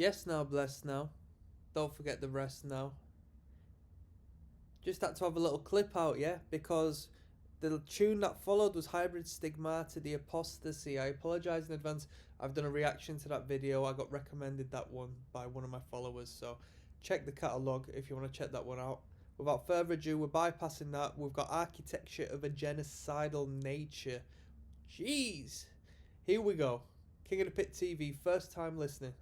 Yes now, blessed now. Don't forget the rest now. Just had to have a little clip out, yeah? Because the tune that followed was Hybrid Stigmata, The Apostasy. I apologise in advance. I've done a reaction to that video. I got recommended that one by one of my followers. So check the catalogue if you want to check that one out. Without further ado, we're bypassing that. We've got Architecture of a Genocidal Nature. Jeez. Here we go. King of the Pit TV, first time listening.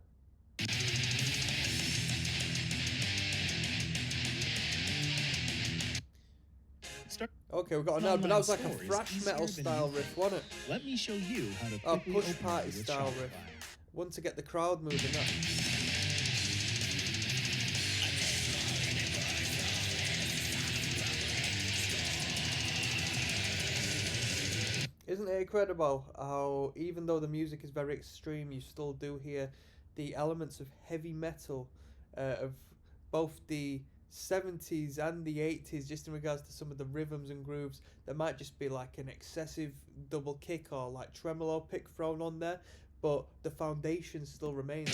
Okay, we got a nod, but that was like a thrash metal style riff, wasn't it? Let me show you how to quickly push open party it with style Shopify. riff. One to get the crowd moving. That. Isn't it incredible how even though the music is very extreme, you still do hear the elements of heavy metal of both the 70s and the 80s, just in regards to some of the rhythms and grooves that might just be like an excessive double kick or like tremolo pick thrown on there, but the foundation still remains.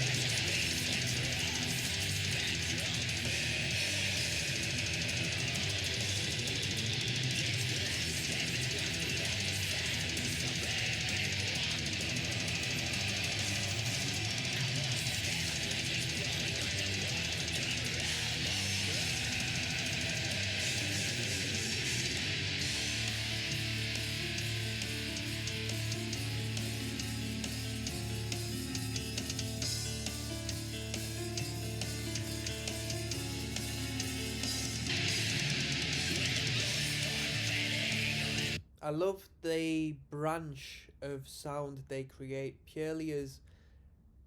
I love the branch of sound they create purely as,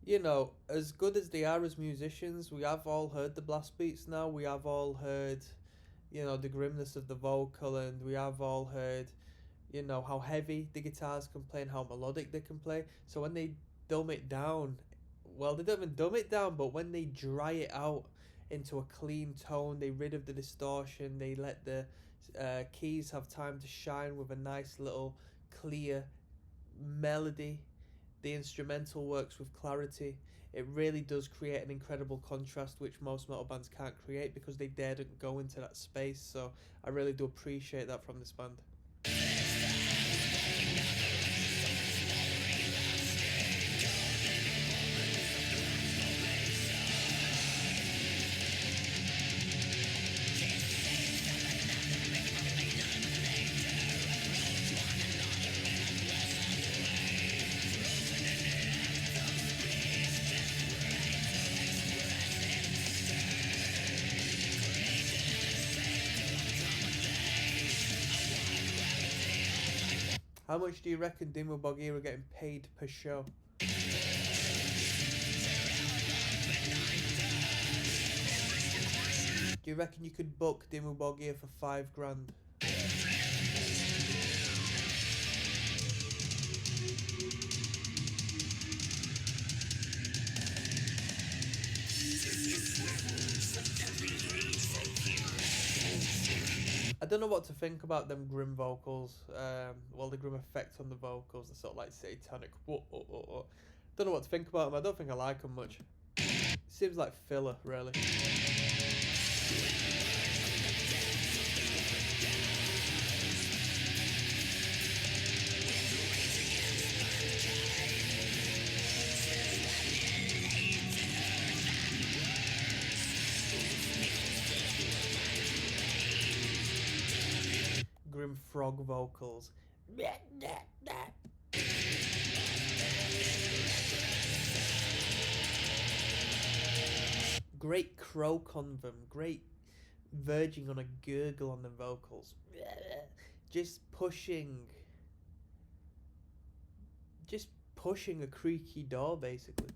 you know, as good as they are as musicians. We have all heard the blast beats now. We have all heard, you know, the grimness of the vocal, and we have all heard, you know, how heavy the guitars can play and how melodic they can play. So when they dumb it down, well, they don't even dumb it down, but when they dry it out into a clean tone, they rid of the distortion, they let the keys have time to shine with a nice little clear melody. The instrumental works with clarity. It really does create an incredible contrast which most metal bands can't create because they daren't go into that space. So I really do appreciate that from this band. How much do you reckon Dimmu Borgir are getting paid per show? Do you reckon you could book Dimmu Borgir for $5,000? I don't know what to think about them grim vocals. Well, the grim effect on the vocals, the sort of like satanic. Don't know what to think about them. I don't think I like them much. Seems like filler, really. Grim frog vocals. Great croak on them. Great verging on a gurgle on the vocals. Just pushing a creaky door, basically.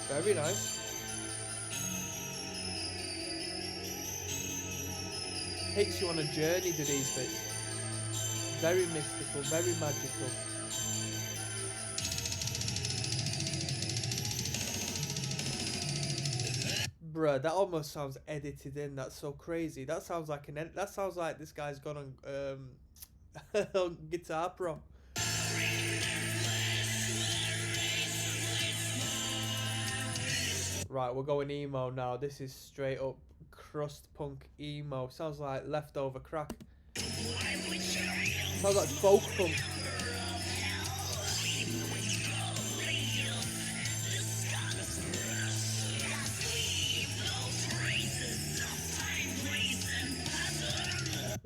Very nice. Takes you on a journey to these bits. Very mystical, very magical. Bruh, that almost sounds edited in. That's so crazy. That sounds like an that sounds like this guy's gone on on Guitar Pro. Right, we're going emo now. This is straight up crust punk emo. Sounds like leftover crack. Sounds like folk punk.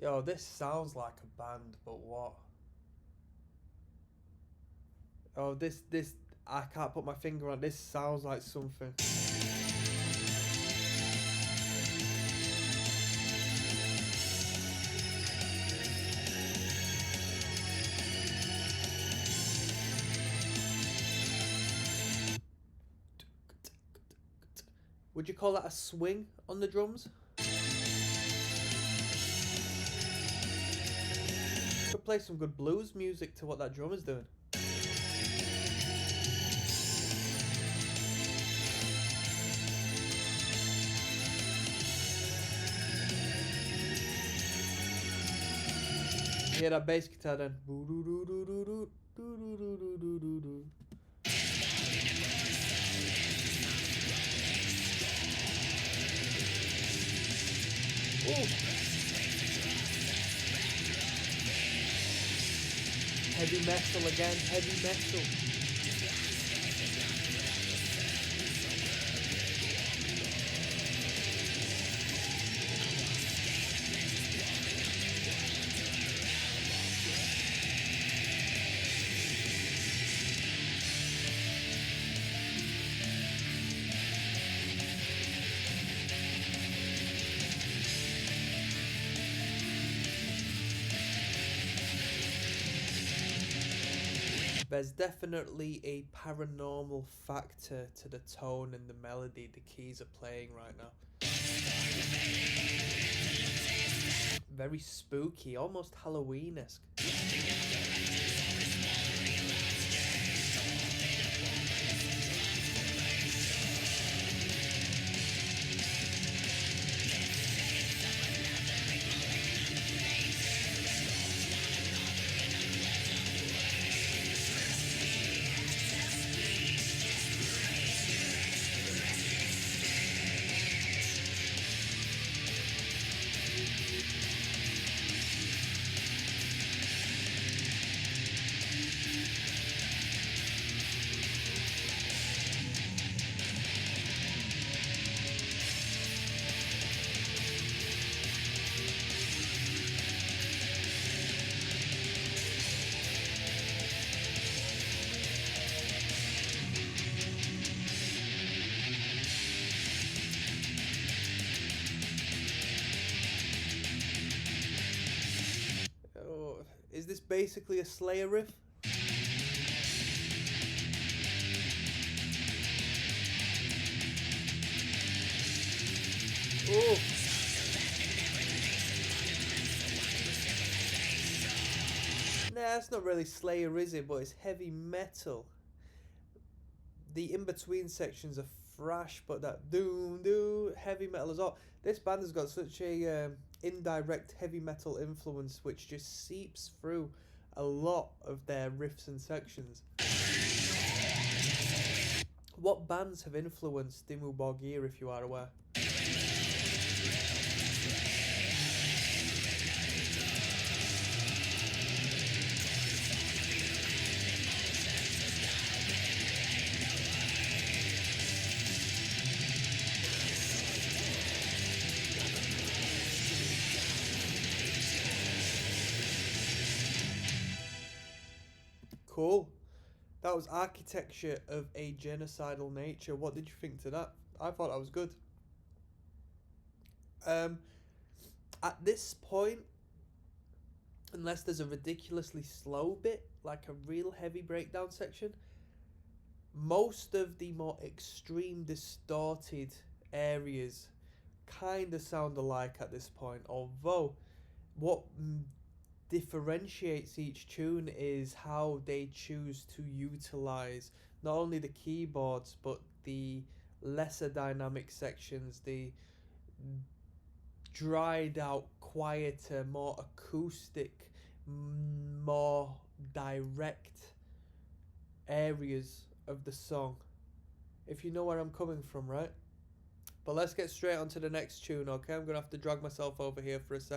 Yo, this sounds like a band, but what? Oh, this, I can't put my finger on. This sounds like something. Would you call that a swing on the drums? Could play some good blues music to what that drummer's doing. You hear that bass guitar then? Ooh. Heavy metal again, heavy metal. There's definitely a paranormal factor to the tone and the melody the keys are playing right now. Very spooky, almost Halloween-esque. Is this basically a Slayer riff? Oh. Nah, it's not really Slayer, is it? But it's heavy metal. The in-between sections are thrash, but that doom doom heavy metal as well. This band has got such a indirect heavy metal influence, which just seeps through a lot of their riffs and sections. What bands have influenced Dimmu Borgir, if you are aware? Cool. That was Architecture of a Genocidal Nature. What did you think to that? I thought that was good. At this point, unless there's a ridiculously slow bit, like a real heavy breakdown section, most of the more extreme distorted areas kind of sound alike at this point, although what differentiates each tune is how they choose to utilize not only the keyboards but the lesser dynamic sections, the dried out, quieter, more acoustic more direct areas of the song, if you know where I'm coming from, right? But let's get straight onto the next tune, okay? I'm gonna have to drag myself over here for a second.